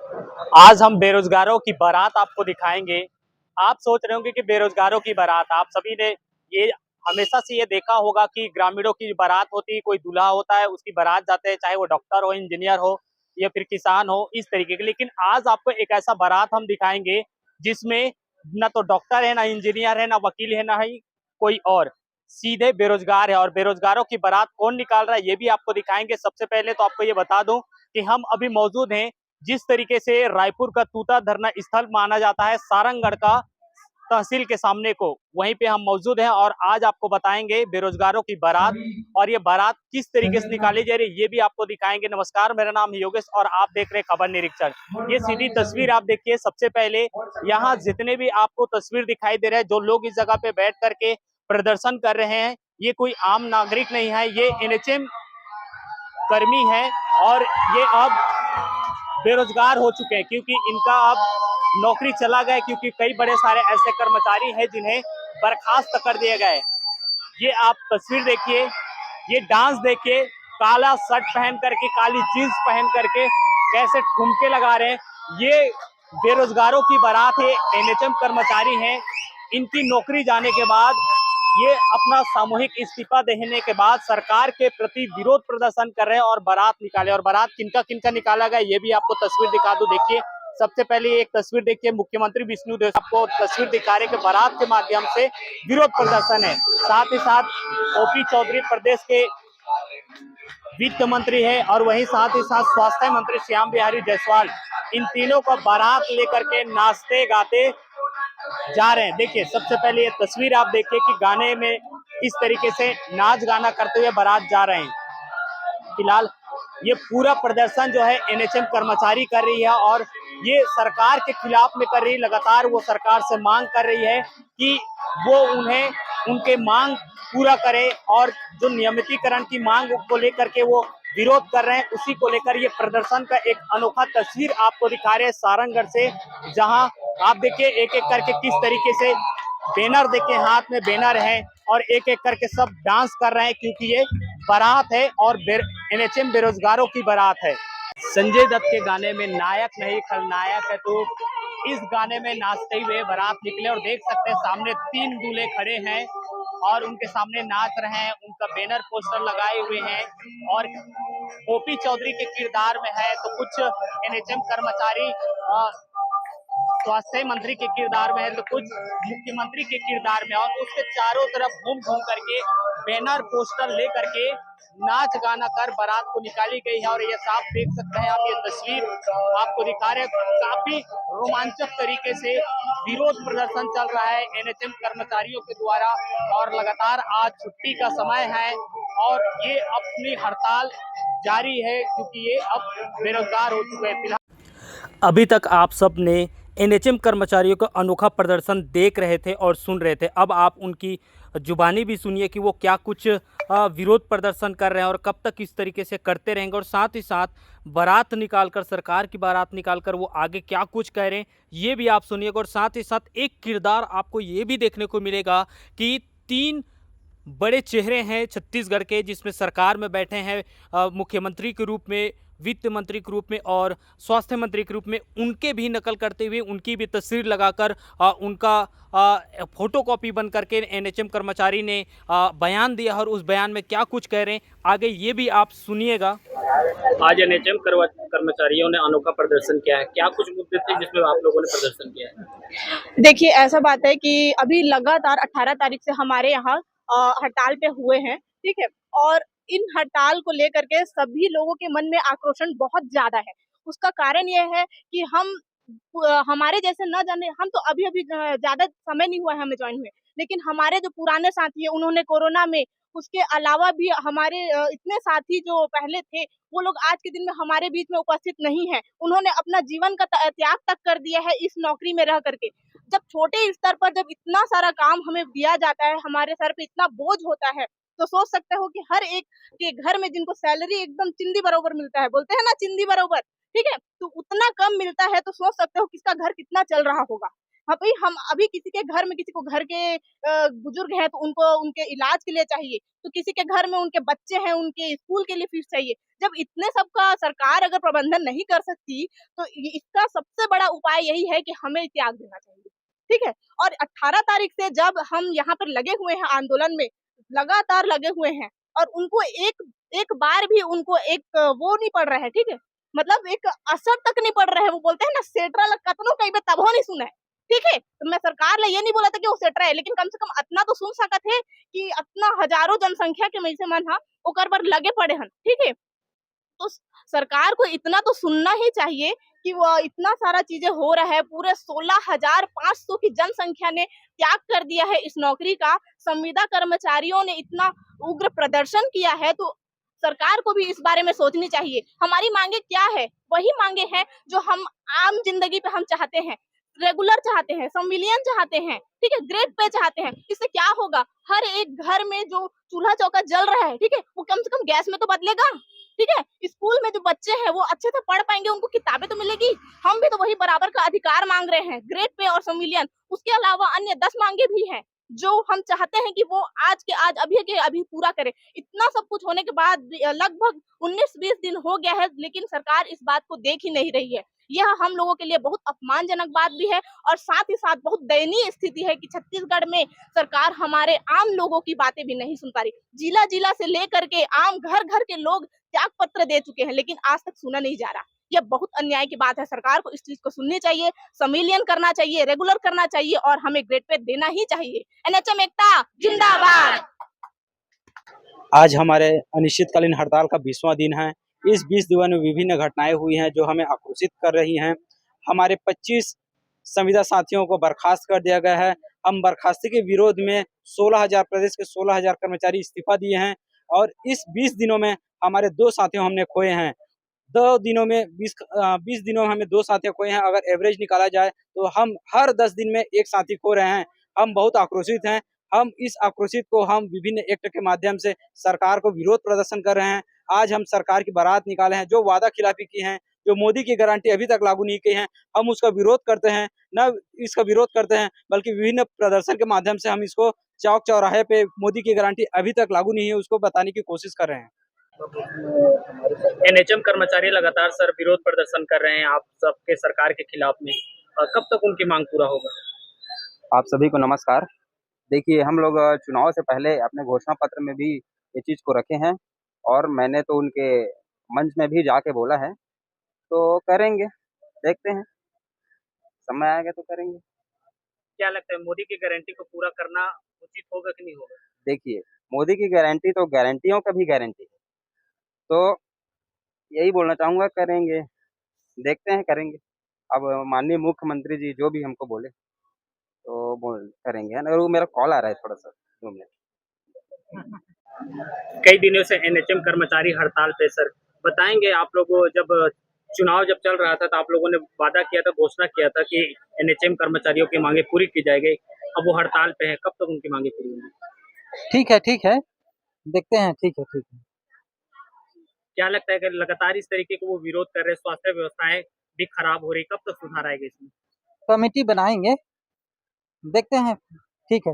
आज हम बेरोजगारों की बारात आपको दिखाएंगे। आप सोच रहे होंगे कि बेरोजगारों की बारात, आप सभी ने ये हमेशा से ये देखा होगा कि ग्रामीणों की बारात होती है, कोई दूल्हा होता है उसकी बारात जाते हैं, चाहे वो डॉक्टर हो, इंजीनियर हो या फिर किसान हो, इस तरीके के। लेकिन आज आपको एक ऐसा बारात हम दिखाएंगे जिसमें ना तो डॉक्टर है, ना इंजीनियर है, ना वकील है, ना ही कोई और, सीधे बेरोजगार है। और बेरोजगारों की बारात कौन निकाल रहा है ये भी आपको दिखाएंगे। सबसे पहले तो आपको ये बता दूं कि हम अभी मौजूद हैं जिस तरीके से रायपुर का तूता धरना स्थल माना जाता है, सारंगगढ़ का तहसील के सामने को, वहीं पे हम मौजूद हैं और आज आपको बताएंगे बेरोजगारों की बारात, और ये बारात किस तरीके से निकाली जा रही है ये भी आपको दिखाएंगे। नमस्कार, मेरा नाम है योगेश और आप देख रहे हैं खबर निरीक्षण। ये सीधी तस्वीर आप देखिए। सबसे पहले यहाँ जितने भी आपको तस्वीर दिखाई दे रहे हैं, जो लोग इस जगह पे बैठ करके प्रदर्शन कर रहे हैं, ये कोई आम नागरिक नहीं है, ये एनएचएम कर्मी है और ये अब बेरोजगार हो चुके हैं क्योंकि इनका अब नौकरी चला गया, क्योंकि कई बड़े सारे ऐसे कर्मचारी हैं जिन्हें बर्खास्त कर दिया गया है। ये आप तस्वीर देखिए, ये डांस देखिए, काला शर्ट पहन करके, काली जींस पहन करके कैसे ठुमके लगा रहे हैं। ये बेरोजगारों की बारात है, एनएचएम कर्मचारी हैं। इनकी नौकरी जाने के बाद ये अपना सामूहिक इस्तीफा देने के बाद सरकार के प्रति विरोध प्रदर्शन कर रहे हैं और बारात निकाले। और बारात किनका किनका निकाला गया ये भी आपको तस्वीर दिखा दूं। देखिए, सबसे पहले एक तस्वीर देखिए, मुख्यमंत्री विष्णुदेव आपको तस्वीर दिखा रहे कि बारात के माध्यम से विरोध प्रदर्शन है। साथ ही साथ ओपी चौधरी प्रदेश के वित्त मंत्री है और वहीं साथ ही साथ स्वास्थ्य मंत्री श्याम बिहारी जायसवाल, इन तीनों का बारात लेकर के नाचते गाते जा रहे हैं। देखिए, सबसे पहले ये तस्वीर आप देखिए कि गाने में किस तरीके से नाच गाना करते हुए बारात जा रहे हैं। फिलहाल ये पूरा प्रदर्शन जो है एनएचएम कर्मचारी कर रही है और ये सरकार के खिलाफ में कर रही है। लगातार वो सरकार से मांग कर रही है कि वो उन्हें उनके मांग पूरा करे, और जो नियमितीकरण की मांग को लेकर के वो विरोध कर रहे हैं, उसी को लेकर ये प्रदर्शन का एक अनोखा तस्वीर आपको दिखा रहे हैं सारंगगढ़ से, जहां आप देखिए एक एक करके किस तरीके से बैनर, देखिए हाथ में बैनर है और एक एक करके सब डांस कर रहे हैं, क्योंकि ये बारात है और एनएचएम बेरोजगारों की बारात है। संजय दत्त के गाने में नायक नहीं खलनायक है, तो इस गाने में नाचते हुए बारात निकले। और देख सकते हैं सामने 3 दूल्हे खड़े हैं और उनके सामने नाच रहे हैं, उनका बैनर पोस्टर लगाए हुए हैं और ओपी चौधरी के किरदार में है, तो कुछ एनएचएम कर्मचारी स्वास्थ्य मंत्री के किरदार में है, तो कुछ मुख्यमंत्री के किरदार में, और उसके चारों तरफ घूम घूम करके बैनर पोस्टर ले करके नाच गाना कर बारात को निकाली गई है। और ये साफ देख सकते हैं आप, ये तस्वीर आपको दिखा रहे हैं, काफी रोमांचक तरीके से विरोध प्रदर्शन चल रहा है एनएचएम कर्मचारियों के द्वारा। और लगातार आज छुट्टी का समय है और ये अपनी हड़ताल जारी है क्योंकि ये अब बेरोजगार हो चुके हैं। फिलहाल अभी तक आप सब ने एनएचएम कर्मचारियों का अनोखा प्रदर्शन देख रहे थे और सुन रहे थे। अब आप उनकी जुबानी भी सुनिए कि वो क्या कुछ विरोध प्रदर्शन कर रहे हैं और कब तक इस तरीके से करते रहेंगे, और साथ ही साथ बारात निकालकर, सरकार की बारात निकालकर वो आगे क्या कुछ कह रहे हैं ये भी आप सुनिएगा। और साथ ही साथ एक किरदार आपको ये भी देखने को मिलेगा कि 3 बड़े चेहरे हैं छत्तीसगढ़ के, जिसमें सरकार में बैठे हैं मुख्यमंत्री के रूप में, वित्त मंत्री के रूप में और स्वास्थ्य मंत्री के रूप में, उनके भी नकल करते हुए उनकी भी तस्वीर लगाकर उनका फोटोकॉपी बन करके एनएचएम कर्मचारी ने बयान दिया। और उस बयान में क्या कुछ कह रहे हैं आगे ये भी आप सुनिएगा। आज एनएचएम कर्मचारियों ने अनोखा प्रदर्शन किया है, क्या कुछ मुद्दे थे जिसमें आप लोगों ने प्रदर्शन किया है? देखिए, ऐसा बात है कि अभी लगातार 18 तारीख से हमारे यहाँ हड़ताल पे हुए हैं, ठीक है? और इन हड़ताल को लेकर के सभी लोगों के मन में आक्रोशन बहुत ज़्यादा है। उसका कारण ये है कि हमारे जैसे न जाने, हम तो अभी-अभी ज़्यादा समय नहीं हुआ है हमें जॉइन हुए, लेकिन हमारे जो पुराने साथी हैं, उन्होंने कोरोना में, उसके अलावा भी हमारे इतने साथी जो पहले थे, वो लोग आज के दिन में हमारे बीच में उपस्थित नहीं हैं। उन्होंने अपना जीवन का त्याग तक कर दिया है इस नौकरी में रह करके। जब छोटे स्तर पर जब इतना सारा काम हमें दिया जाता है, हमारे सर पे इतना बोझ होता है, तो सोच सकते हो कि हर एक के घर में जिनको सैलरी एकदम चिंदी बराबर मिलता है, बोलते हैं ना चिंदी बराबर, ठीक है? तो उतना कम मिलता है, तो सोच सकते हो कि इसका घर कितना चल रहा होगा। हाँ भाई, हम अभी किसी के घर में किसी को घर के बुजुर्ग हैं तो उनको उनके इलाज के लिए चाहिए, तो किसी के घर में उनके बच्चे हैं उनके स्कूल के लिए फीस चाहिए। जब इतने सबका सरकार अगर प्रबंधन नहीं कर सकती तो इसका सबसे बड़ा उपाय यही है कि हमें त्याग देना चाहिए, ठीक है। और 18 तारीख से जब हम यहाँ पर लगे हुए हैं आंदोलन में, लगातार लगे हुए हैं, और उनको एक एक बार भी उनको एक वो नहीं पड़ रहा है, ठीक है, मतलब एक असर तक नहीं पड़ रहा है। वो बोलते हैं ना, सेटरा कतनो कहीं पे तबो नहीं सुना है, ठीक है। तो मैं सरकार ने ये नहीं बोला था कि वो सेटरा है, लेकिन कम से कम इतना तो सुन सकत है कि इतना हजारों जनसंख्या के में से मन हा ओकर बर लगे पड़े हन, ठीक है। तो सरकार को इतना तो सुनना ही चाहिए कि वो इतना सारा चीजें हो रहा है, पूरे 16,500 की जनसंख्या ने त्याग कर दिया है इस नौकरी का, संविदा कर्मचारियों ने इतना उग्र प्रदर्शन किया है, तो सरकार को भी इस बारे में सोचनी चाहिए। हमारी मांगे क्या है? वही मांगे हैं जो हम आम जिंदगी पे हम चाहते हैं, रेगुलर चाहते हैं, संविलियन चाहते हैं, ठीक है, ग्रेड पे चाहते हैं। इससे क्या होगा? हर एक घर में जो चूल्हा चौका जल रहा है, ठीक है, वो कम से कम गैस में तो बदलेगा, ठीक है। स्कूल में जो बच्चे हैं वो अच्छे से पढ़ पाएंगे, उनको किताबें तो मिलेगी। हम भी तो वही बराबर का अधिकार मांग रहे हैं, ग्रेड पे और संविलियन। उसके अलावा अन्य 10 मांगे भी हैं जो हम चाहते हैं कि वो आज के आज अभी के अभी पूरा करे। इतना सब कुछ होने के बाद लगभग 19-20 दिन हो गया है, लेकिन सरकार इस बात को देख ही नहीं रही है। यह हम लोगों के लिए बहुत अपमानजनक बात भी है, और साथ ही साथ बहुत दयनीय स्थिति है कि छत्तीसगढ़ में सरकार हमारे आम लोगों की बातें भी नहीं सुन पा रही। जिला जिला से लेकर के आम घर घर के लोग त्याग पत्र दे चुके हैं, लेकिन आज तक सुना नहीं जा रहा। यह बहुत अन्याय की बात है। सरकार को इस चीज को सुननी चाहिए, संविलियन करना चाहिए, रेगुलर करना चाहिए, और हमें ग्रेड पे देना ही चाहिए। एनएचएम एकता जिंदाबाद। आज हमारे अनिश्चितकालीन हड़ताल का 20वां दिन है। इस 20 दिनों में विभिन्न घटनाएं हुई हैं जो हमें आक्रोशित कर रही हैं। हमारे 25 संविदा साथियों को बर्खास्त कर दिया गया है। हम बर्खास्ती के विरोध में 16,000 प्रदेश के 16,000 कर्मचारी इस्तीफा दिए हैं, और इस 20 दिनों में हमारे 2 साथियों हमने खोए हैं। 2 दिनों में 20 दिनों में हमें 2 साथी खोए हैं। अगर एवरेज निकाला जाए तो हम हर 10 दिन में 1 साथी खो रहे हैं। हम बहुत आक्रोशित हैं। हम इस आक्रोशित को हम विभिन्न एक्ट के माध्यम से सरकार को विरोध प्रदर्शन कर रहे हैं। आज हम सरकार की बारात निकाले हैं, जो वादा खिलाफी की हैं, जो मोदी की गारंटी अभी तक लागू नहीं की हैं, हम उसका विरोध करते हैं। न इसका विरोध करते हैं, बल्कि विभिन्न प्रदर्शन के माध्यम से हम इसको चौक चौराहे पे मोदी की गारंटी अभी तक लागू नहीं है उसको बताने की कोशिश कर रहे हैं। एनएचएम कर्मचारी लगातार सर विरोध प्रदर्शन कर रहे हैं आप सबके सरकार के खिलाफ में, कब तक उनकी मांग पूरा होगा? आप सभी को नमस्कार। देखिए, हम लोग चुनाव से पहले अपने घोषणा पत्र में भी ये चीज़ को रखे हैं, और मैंने तो उनके मंच में भी जाके बोला है, तो करेंगे, देखते हैं, समय आएगा तो करेंगे। क्या लगता है मोदी की गारंटी को पूरा करना उचित होगा कि नहीं होगा? देखिए, मोदी की गारंटी तो गारंटियों का भी गारंटी है, तो यही बोलना चाहूँगा, करेंगे, देखते हैं, करेंगे। अब माननीय मुख्यमंत्री जी जो भी हमको बोले, तो बोल करेंगे, है ना? और वो मेरा कॉल आ रहा है थोड़ा-सा, 2 मिनट। कई दिनों से एनएचएम कर्मचारी हड़ताल पे सर, बताएंगे आप लोगों, जब चुनाव जब चल रहा था तो आप लोगों ने वादा किया था, घोषणा किया था कि एनएचएम कर्मचारियों की मांगे पूरी की जाएगी। अब वो हड़ताल पे है, कब तक उनकी मांगे पूरी होंगी? ठीक है, देखते हैं, ठीक है। क्या लगता है कि लगातार इस तरीके को वो विरोध कर रहे हैं, स्वास्थ्य व्यवस्थाएं भी खराब हो रही, कब तक सुधार आएगा इसमें? कमेटी बनाएँगे, देखते हैं, ठीक है।